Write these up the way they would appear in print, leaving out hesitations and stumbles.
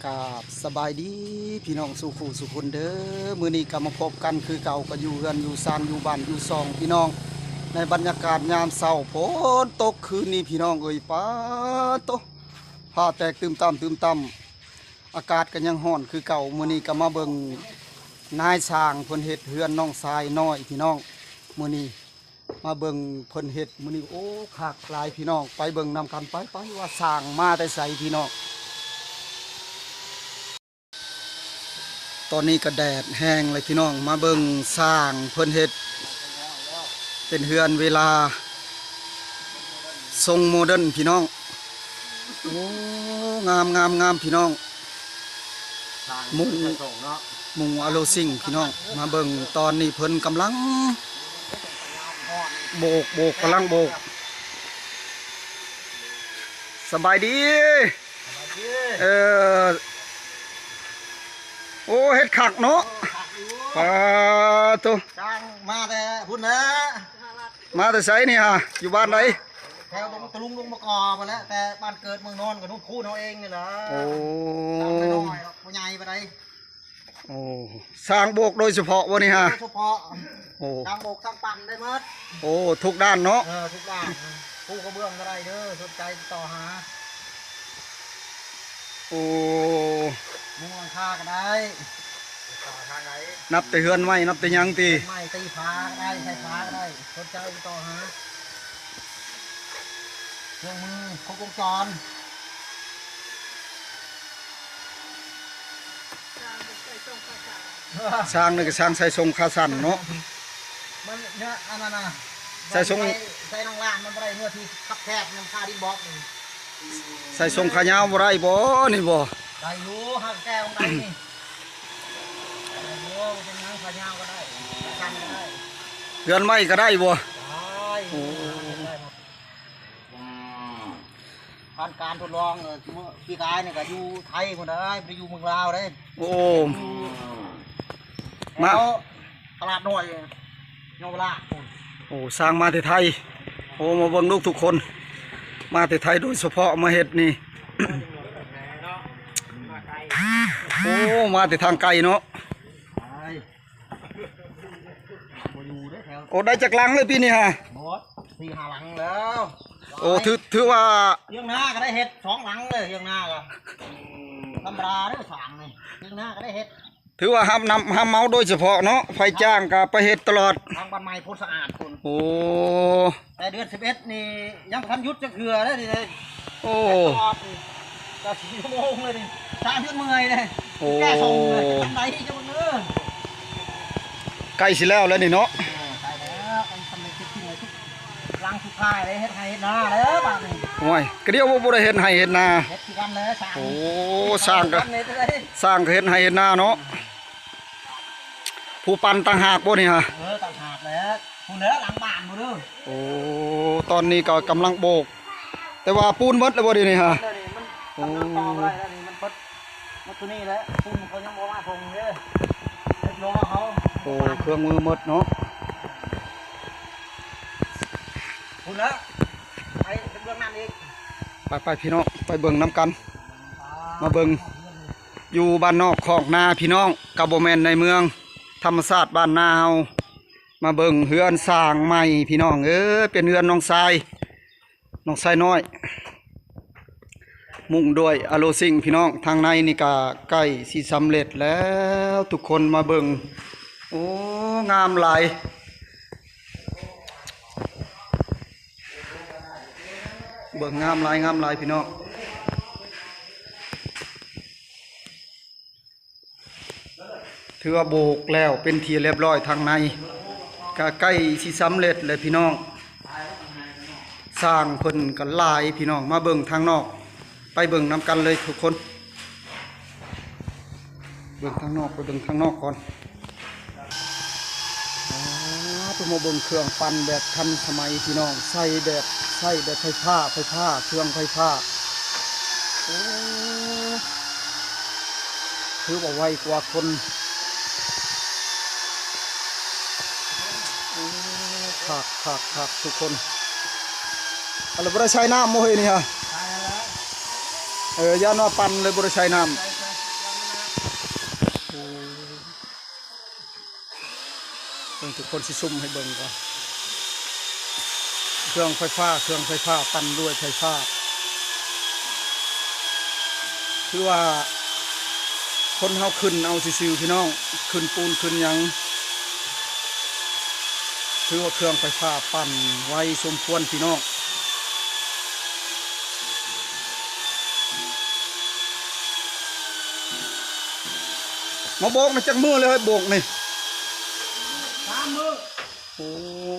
กราบสบายดีพี่น้องสุขุสุคนเด้อมื้อนี้ก็มาพบกันคือเก่าก็อยู่เฮือนอยู่ซานอยู่บ้านอยู่ซองพี่น้องในบรรยากาศยามเช้าฝนตกคืนนี้พี่น้องเอ้ยป้าโตผ้าแตกตึมต่ำอากาศก็ยังร้อนคือเก่ามื้อนี้ก็มาเบิ่งนายสร้างเพิ่นเฮ็ดเฮือนน้องทรายน้อยพี่น้องมื้อนี้มาเบิ่งเพิ่นเฮ็ดมื้อนี้โอ้คักหลายพี่น้องไปเบิ่งนำกันไปว่าสร้างมาแต่ไสพี่น้องตอนนี้ก็แดดแห้งเลยพี่น้องมาเบิ่งสร้างเพิ่นเฮ็ดเป็นเฮือนเวลาทรงโมเดิร์นพี่น้องโอ้งามพี่น้องมุงอโลซิงพี่น้องมาเบิ่งตอนนี้เพิ่นกำลังโบกกำลังโบกสบายดีโอ้เฮ็ดขักเนาะปาตัวจ้างมาแต่พุ่นนะมาแต่ไสนี่ฮะอยู่บ้านไหนแถวตรงตะลุงลงมะกอมาแล้วแต่บ้านเกิดเมืองนอนกับนุ่นคู่เราเองนี่แหละโอ้ไม่น้อยหรอกใหญ่ไปได้โอ้สร้างโบกโดยเฉพาะวะนี่ฮะเฉพาะโอ้ทางโบกทางปั่นได้หมดโอ้ทุกด้านเนาะทุกด้านคู่กระเบื้องก็ได้เด้อสนใจต่อหาโอ้มุงหลังคาก็ได้นับแต่เฮือนไม้นับแต่ยังตีไม้ตีฟ้าก็ได้ใช้ฟ้าก็ได้สนใจต่อหาเครื่องมือครบวงจรสร้างนี่ก็สร้างใส่ทรงขาสั้นเนาะมันเนี่ยอันนั้นนะใส่ทรงใส่น้องล่างมันอะไรเมื่อที่คับแคบน้ำคาดินบล็อกนี่ใส่ทรงขายาวบ่ได้บ่นี่บ่ใส่ยูหักแก้วไหนนี่ใส่ยูเป็นน้ำขายาวก็ได้กันก็ได้เฮือนไม้ก็ได้บ่ได้โอ้ผ่านการทดลองเมื่อปีกายเนี่ยก็อยู่ไทยคนได้ไปอยู่เมืองลาวได้โอ้มาตลาดหน่อยโนเวลาโอ้สร้างมาที่ไทยโอ้มาเบิ่งลูกทุกคนมาที่ไทยโดยเฉพาะมาเฮ็ดนี่โอ้มาที่ทางไกลเนาะโอ้ได้จากหลังเลยพี่นี่ฮะหมด4-5 หลังแล้วโอ้ถือว่าเรื่องหน้าก็ได้เห็ด2 หลังเลยเรื่องหน้าก็ธรรมดาได้สั่งเลยเรื่องหน้าก็ได้เห็ดถือว่าห้ามเมาโดยเฉพาะเนาะไฟจ้างกับไปเห็ดตลอดทางบ้านใหม่พ้นสะอาดคุณโอ้แต่เดือน11นี่ยังทันยุดจะเกลือได้ดิเลยโอ้ก็4 ชั่วโมงเลยดิ3 ชั่วโมงเลยแก้ส่งเลยทำไรจะมันเนื้อใกล้สิแล้วนี่เนาะใกล้แล้วไอ้ทำในทุกที่เลยทุกลังทุกค่ายเลยเฮ็ดไห้เฮ็ดนาเลยบ้านนี่โอ้ยก็เดียวว่าบ่ได้เฮ็ดไห้เฮ็ดนาเฮ็ดที่กันเลยสร้างโอ้สร้างก็เฮ็ดไห้เฮ็ดนาเนาะผู้ปั่นต่างหากบ่นี่ฮะต่างหากแล้วผู้เหนือหลังบ้านบ่เด้อโอ้ตอนนี้ก็กำลังโบกแต่ว่าปูนหมดแล้วบ่ดีนี่ฮะโอ้ต่อไปแล้วนี่มันเปิดมันตัวนี้แหละปูนเขายังบ่มาพงเด้อเฮ็ดรอเขาโอ้เครื่องมือหมดเนาะผู้เหนือไปเบื้องนั้นอีกไปพี่น้องไปเบิ่งน้ำกันมาเบิ่งอยู่บ้านนอกคอกนาพี่น้องกับบ่แม่นในเมืองธรรมศาสตร์บ้านนาเฮามาเบิ่งเฮือนสร้างใหม่พี่น้องเป็นเฮือนน้องทรายน้อยมุ่งด้วยอโลซิงพี่น้องทางในนี่ก็ใกล้สิสำเร็จแล้วทุกคนมาเบิ่งโอ้งามหลายเบิ่งงามหลายพี่น้องถือว่าโบกแล้วเป็นทีเรียบร้อยทางในก็ใกล้สิสำเร็จเลยพี่น้องสร้างเพิ่นกันหลายพี่น้องมาเบิ่งทางนอกไปเบิ่งนำกันเลยทุกคนเบิ่งทางนอกไปเบิ่งทางนอกก่อนไปมาเบิ่งเครื่องปั่นแบบทันสมัยพี่น้องใส่แบบไฟฟ้าเครื่องไฟฟ้าโอ้ถือว่าไวกว่าคนขักทุกคนอะไรบริใช้น้ำโมยนี่ฮะย่านว่าปั่นเลยบริใช้น้ อ้เบิ่งทุกคนสิซุ่มให้เบิ่งก่อนเครื่องไฟฟ้าปั่นด้วยไฟฟ้าคือว่าคนเฮาขึ้นเอาซิวๆพี่น้องขึ้นปูนขึ้นหยังคือว่าเครื่องไฟฟ้าปั่นไวสมควรพี่น้องมาโบกนะจักมือเลยโบกนี่3 มือโอ้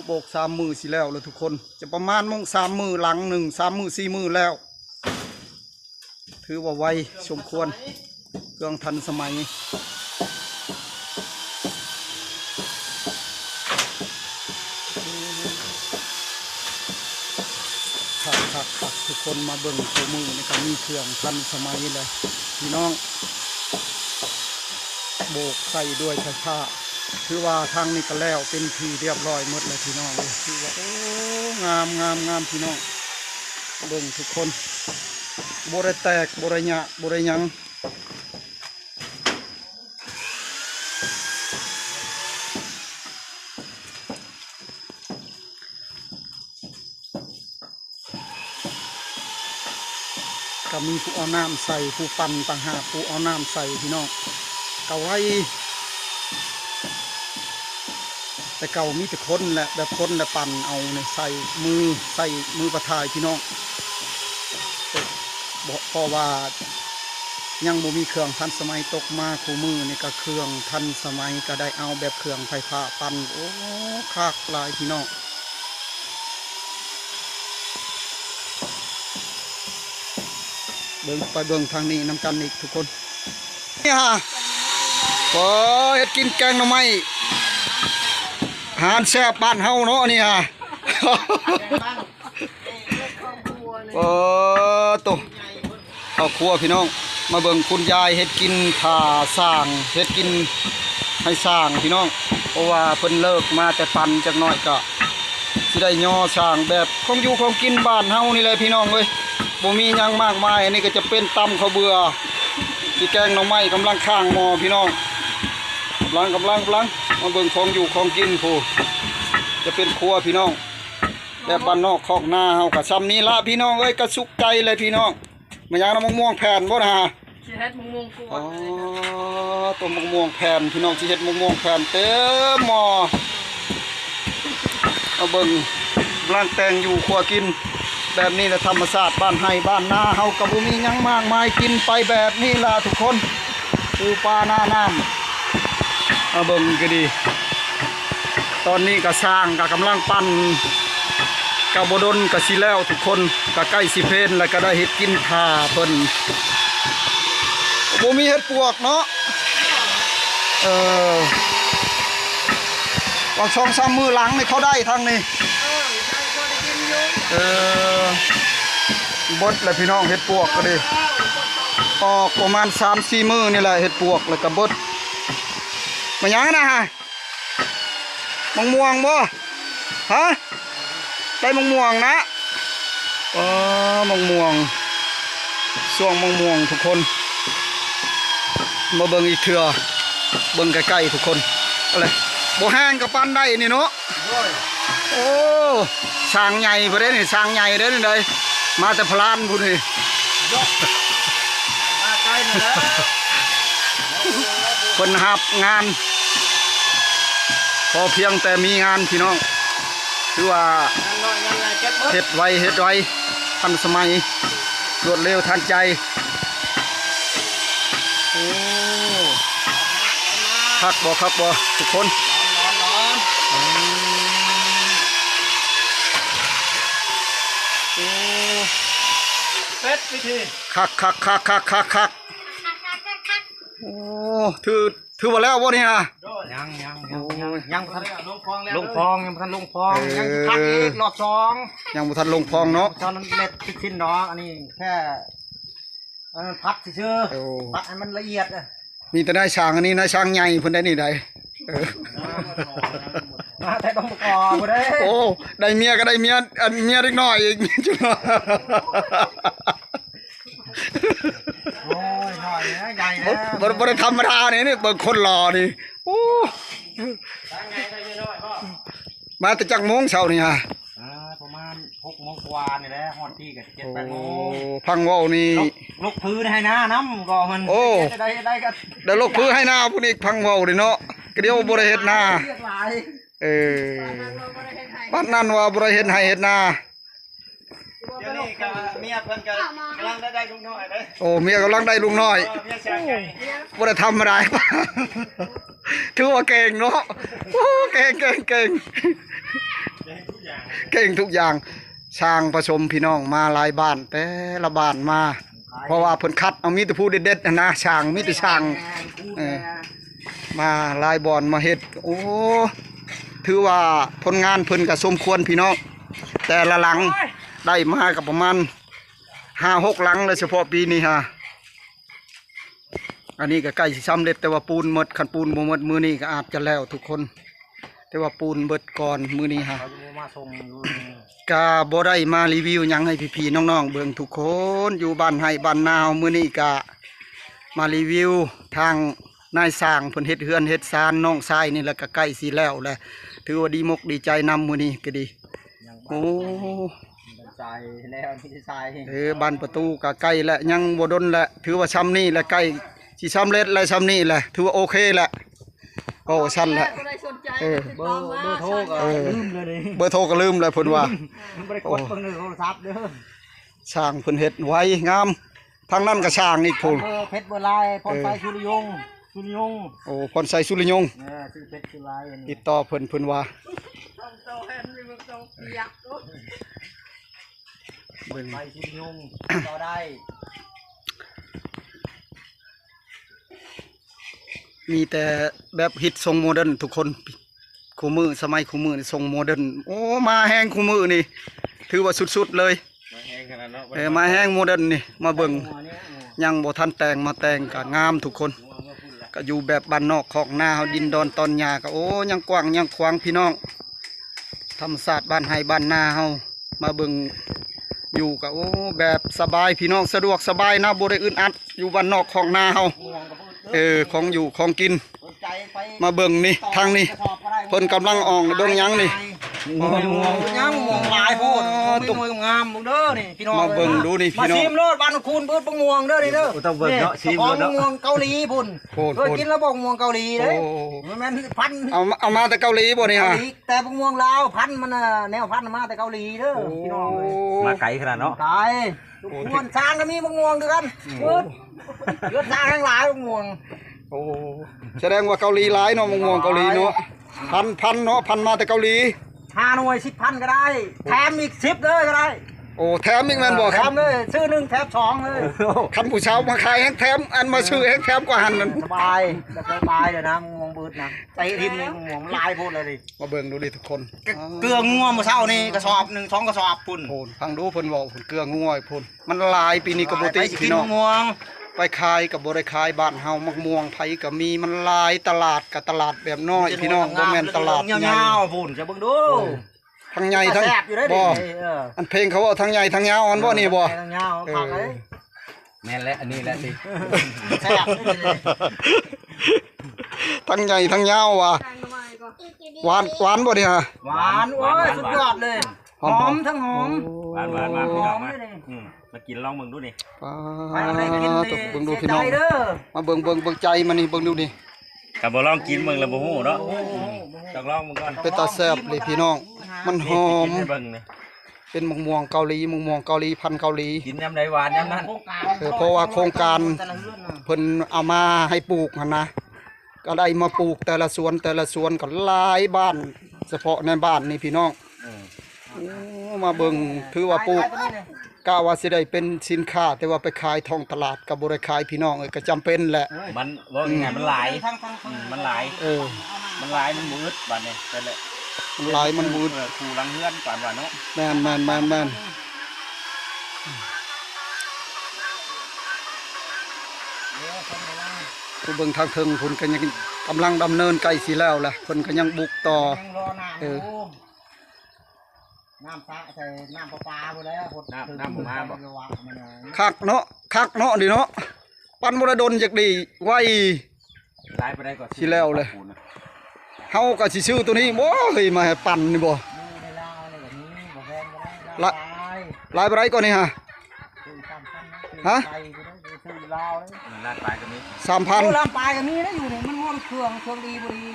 โบก3 มือสิแล้วเลยทุกคนจะประมาณมง3 มือหลังหนึ่ง3 มือ4 มือแล้วถือว่าไวสมควรเครื่องทันสมัยครับทุกคนมาเบิ่งตัวมือในการมีเครื่องทันสมัยเลยพี่น้องโบกใส่ด้วยไฟฟ้าคือว่าทางนี้ก็แล้วเป็นทีเรียบร้อยหมดเลยพี่น้องเลยคือว่าโอ้งามพี่น้องเบิ่งทุกคนโบได้แตกโบได้หยะโบได้หยังก็มีผู้เอาน้ำใส่ผู้ปั่นต่างหากผู้เอาน้ำใส่พี่น้องเก่าไว้แต่เก่ามีแต่คนแหละแบบคนและปั่นเอาเนี่ยใส่มือประทายพี่น้องเพราะว่ายังบ่มีเครื่องทันสมัยตกมาคู่มือนี่ก็เครื่องทันสมัยก็ได้เอาแบบเครื่องไฟฟ้าปั่นโอ้คากลายพี่น้องเบิ่งไปเบิ่งทางนี้นำกันอีกทุกคนนี่ฮะพอเฮ็ดกินแกงหน่อไม้อาหารแซ่บบ้านเฮาเนาะนี่ฮะโอ้ตัวเอาครัวพี่น้องมาเบิ่งคุณยายเฮ็ดกินถ่าสร้างเฮ็ดกินให้สร้างพี่น้องเพราะว่าเพิ่นเลิกมาแต่ปั่นจักหน่อยก็สิได้ย่อสร้างแบบของอยู่ของกินบ้านเฮานี่แหละพี่น้องเอ้ยบ่มีหยังมากมายอันนี้ก็จะเป็นตำข้าวเบื่อที่แกงหน่อไม้กำลังข้างหม้อพี่น้องกำลังมาเบิ่งของอยู่ของกินผู้จะเป็นครัวพี่น้องแบบบ้านนอกคอกนาเฮาก็ซ้ำนี้ละพี่น้องเอ้ยก็สุกใจเลยพี่น้องมันยังน้ำมะม่วงแผ่นบ่นะฮะสิเฮ็ดมะม่วงกวนอ๋อต้มมะม่วงแผ่นพี่น้องสิเฮ็ดมะม่วงแผ่นเต็มหม้อเอาเบิ่งร่างแต่งอยู่ครัวกินแบบนี้แหละธรรมชาติบ้านไห้บ้านนาเฮาก็บ่มีหยังมากมายกินไปแบบนี้ล่ะทุกคนปูปลาหน้าน้ำเอาเบิ่งก็ดีตอนนี้ก็สร้างก็กำลังปั้นกะบดนกะสิแล้วทุกคนกะใกล้สิเพนแล้วก็ได้เห็ดกินท่าเพิ่นบ่มีเห็ดปวกเนาะวาง2-3 มือหลังนี่เขาได้ทางนี้บดเลยพี่น้องเห็ดปวกก็ดีออกประมาณ3-4 มือนี่แหละเห็ดปวกแล้วก็บดมายังนะฮะมะม่วงบ่ฮะได้มะม่วงนะมะม่วงช่วงมะม่วงทุกคนมาเบิ่งอีกเถื่อเบิ่งใกล้ๆทุกคนอะไรบ่แห้งกับปั้นได้นี่เนาะโอ้ช่างใหญ่ประเด็นนี่ช่างใหญ่เด้อนี่เลยมาแต่พลานพุ่นนี่มาใกล้นี่แหละคนหับงานพอเพียงแต่มีงานพี่น้องคือว่าเฮ็ดไวทันสมัยรวดเร็วทันใจโอ้คักบ่ทุกคนโอ้เป็ดพิธีคักโอ้ถือว่าแล้วบ่เนี่ยยังทันลงพองยังทันลงพองยังพักอีกรอบ2ยังบ่ทันลงพองเนาะตอนนั้นเล็ดชิ้นเนาะอันนี้แค่พักเชื่อพักให้มันละเอียดมีแต่ได้ช่างอันนี้นะช่างใหญ่เพิ่นได้นี่ได้มาแต่ต้องประกอบบ่ได้โอ้ได้เมียก็ได้เมียอันเมียเล็กน้อยอีกจุ๊ โอ้ยหน่อยนะใหญ่นะ บ่ได้ธรรมดานี่เบิ่งคนหล่อนี่โอ้มาแต่จักโมงเช้านี่ฮะประมาณ6 โมงกว่านี่แหละฮอดที่กัน7 8 โมงพังเว้านี่ลูกพื้นให้นะน้ำก็มันได้ก็ได้ลูกพื้นให้หน้าพุ่นอีกพังเว้านี่เนาะก็เดี๋ยวบ่ได้เฮ็ดนาบ้านนั้นว่าบ่ได้เฮ็ดให้เฮ็ดนาเดี๋ยวนี้ก็เมียเพิ่นก็กำลังได้ลูกน้อยเด้โอ้เมียกำลังได้ลูกน้อยเมียแสนใหญ่บ่ได้ทำอะไรถือว่าเก่งเนาะโอ้เก่งเก่งทุกอย่างช่างผสมพี่น้องมาหลายบ้านแต่ละบ้านมาเพราะว่าเพิ่นคัดเอามีแต่ผู้เด็ดๆนะช่างมีแต่ช่างมาหลายบ่อนมาเฮ็ดโอ้ถือว่าผลงานเพิ่นก็สมควรพี่น้องแต่ละหลังได้มากับประมาณ5-6 หลังเลยเฉพาะปีนี้ฮะอันนี้ก็ใกล้สิสำเร็จแต่ว่าปูนหมดคันปูนบ่หมดมื้อนี้ก็อาจจะแล้วทุกคนแต่ว่าปูนเบิดก่อนมื้อนี้ฮะก็บ่ได้มารีวิวหยังให้พี่ๆน้องๆเบิ่งทุกคนอยู่บ้านไห้บ้านนามื้อนี้ก็มารีวิวทางนายสร้างเพิ่นเฮ็ดเฮือนเฮ็ดศาลน้องชายนี่แล้วก็ใกล้สิแล้วแหละถือว่าดีมกดีใจนำมื้อนี้ก็ดีโอ้ใจแล้วที่ใจบ้านประตูก็ใกล้แล้วยังบ่ดนแหละถือว่าซ้ำนี่แหละใกล้สิสำเร็จแล้วซ้ำนี่แหละถือว่าโอเคแหละโอ้ชั้นแหละเบอร์โทรก็ลืมเลยเบอร์โทรก็ลืมเลยเพิ่นว่าบ่ได้กดเบิ่งในโทรศัพท์เด้อช่างเพิ่นเฮ็ดไว้งามทางนั้นก็ช่างอีกพุ่นเพชรบ่ลายพรไสสุริยงโอ้พรไสสุริยงชื่อเพชรสุลายติดต่อเพิ่นว่าเบิ่งไปสุริยงต่อได้มีแต่แบบฮิตทรงโมเดิร์นทุกคนคู่มือสมัยคู่มือทรงโมเดิร์นโอ้มาแห้งคู่มือนี่ถือว่าสุดๆเลยมาแห้งโมเดิร์นนี่มาเบิ่งยังบ่ทันแต่งมาแต่งก็งามทุกคนก็อยู่แบบบ้านนอกของนาเฮาดินดอนตอนหญ้าก็โอ้ยังกว้างยังขวางพี่น้องธรรมศาสตร์บ้านไห้บ้านนาเฮามาเบิ่งอยู่ก็โอ้แบบสบายพี่น้องสะดวกสบายนะบ่ได้อึดอัดอยู่บ้านนอกของนาเฮาของอยู่ของกินมาเบิ่งนี่ทางนี้เพิ่นกำลังออกเบิ่งยังนี่ยังม่วงหลายโพดตุ้มงามเด้อนี่พี่น้องมาเบิ่งดูนี่พี่น้องมาชิมโลดบ้านคุณเบิดบักม่วงเด้อนี่เด้อต้องเบิ่งเนาะชิมเนาะม่วงเกาหลีพุ่นเคยกินแล้วบอกม่วงเกาหลีเด้แม่นพันเอามาแต่เกาหลีบ่นี่ฮะแต่บักม่วงลาวพันมันแนวพันมาแต่เกาหลีเด้อพี่น้องมาไกลขนาดเนาะไกลม่วงช้างก็มีบักม่วงด้วยกันเยอะช้างทั้งหลายบักม่วงโอ้แสดงว่าเกาหลีหลายเนาะม่วงเกาหลีเนาะพันเนาะพันมาแต่เกาหลี5 หน่วย 10,000ก็ได้แถมอีก10เลยก็ได้โอ้แถมอีกแม่นบ่แถมเลยซื้อ1แถม2เลยคันผู้ชาวมาขายแถมอันมาซื้อแถมกว่าหันนั่นสบายเลยนะม่วงบืดนะใจทิ่มนี่ม่วงลายพูดเลยดิมาเบิ่งดูดิทุกคนเกลืองัวมื้อเช้านี่กระสอบ1 2กระสอบพุ่นฟังดูเพิ่นบอกเกลืองัวพุ่นมันลายปีนี้ก็บ่ติพี่น้องไปขายกับบริขายบ้านเฮามักม่วงไผก็มีมันลายตลาดกับตลาดแบบน้อยพี่น้องบ่แม่นตลาดใหญ่พุ่นจะเบิ่งดูทั้งใหญ่ทั้งบ่อันเพลงเขาว่าทั้งใหญ่ทั้งยาวอันบ่นี่บ่ทั้งยาวผักเลยแม่นแล้วอันนี้แหละสิแซ่บทั้งใหญ่ทั้งยาวว่ะหวานบ่นี่ฮะหวานโอ้ยสุดยอดเลยหอมทั้งหอมหวานมาพี่น้องมากินลองเบิ่งดูนี่เบิ่งดูพี่น้องมาเบิ่งใจมันนี่เบิ่งดูนี่ก็บ่ลองกินเบิ่งแล้วบ่ฮู้เนาะต้องลองเบิ่งก่อนเป็นตาแซ่บเลยพี่น้องมันหอมเป็นมะม่วงเกาหลีพันธุ์เกาหลีกินยามใดหวานยามนั้นเพราะว่าโครงการเพิ่นเอามาให้ปลูกหั่นนะก็ได้มาปลูกแต่ละสวนก็หลายบ้านเฉพาะในบ้านนี่พี่น้องมาเบิ่งถือว่าปลูกกะว่าสิได้เป็นสินค้าแต่ว่าไปขายท้องตลาดก็บ่ได้ขายพี่น้องก็จำเป็นแหละมันว่าไงมันหลายมันหลายมันหลายมันมืดบัดนี้แต่ละมันหลายมันมืดคู่ลังเฮือนก่อนว่าเนาะแม่นผู้เบิ่งทางเทิงเพิ่นก็ยังกำลังดำเนินใกล้สิแล้วแหละเพิ่นก็ยังบุกต่อน้ำปลาใส่น้ำปลาไปแล้วน้ำมาบ่คักเนาะ คักเนาะดิเนาะปั้นบ่ได้ดนจักดีไว้ หลายไปได้ก็ สิแล้วเลย เฮาก็สิซื้อตัวนี้บ่เฮ้ยมาให้ปั่นนี่บ่ นี่ในลาวนี่แบบนี้บ่แพงก็ได้ ละ หลายไปไรก่อนนี่ฮะ ซื้อ3,000 ฮะ ไปก็ได้ซื้อลาวเลย ลาดปลายก็มี 3,000 ลำปลายก็มีนะอยู่นี่มันม่วนเครื่องดีบ่ดี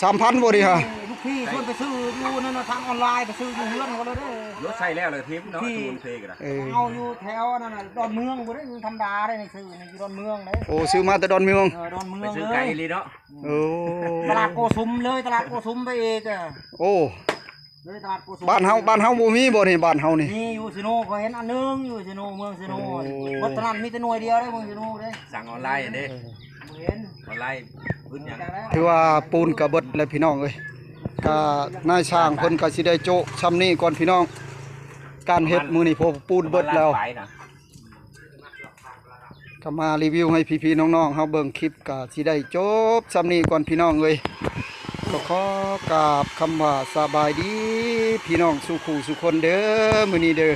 3,000บ่ดิฮะ ลูกพี่ชวนไปซื้ออยู่นั่นน่ะทางออนไลน์ไปซื้ออยู่เฮือนก็เลยเด้อ รถใส่แล้วเลยทิพย์เนาะตูนเพกันนะ เออ เอาอยู่แถวนั่นน่ะดอนเมืองบ่ได้ธรรมดาได้ในซื้อนี่อยู่ดอนเมืองเด้ โอ้ซื้อมาแต่ดอนเมือง ดอนเมื ไป อง ซื้อ เล ไก่ ย เลยเนาะ โอ้ ตลาดโกสุมเลยตลาดโกสุมไปเองอ่ะ โอ้ เลยตลาดโกสุม บ้านเฮาบ่มีบ่นี่บ้านเฮานี่ นี่อยู่ซิโนก็เห็นอันนึงอยู่ซิโนเมืองซิโน โอ้ วัฒนธรรมมีแต่หน่วยเดียวได้เมืองซิโนเด้ สั่งออนไลน์เด้ บ่เห็น ออนไลน์พื้นยัง จากแล้ว ถือว่าปูนกระเบิดแล้วพี่น้องเอ้ยก็นายช่างเพิ่นก็สิได้โจะซ้ำนี้ก่อนพี่น้อง การเฮ็ดมื้อนี้พอปูนเบิดแล้ว ก็มารีวิวให้พี่ๆน้องๆเฮาเบิ่งคลิปก็สิได้จบซ้ำนี้ก่อนพี่น้องเอ้ยก็ขอกราบคำว่าสบายดีพี่น้องสุขุสุคนเด้อมื้อนี้เด้อ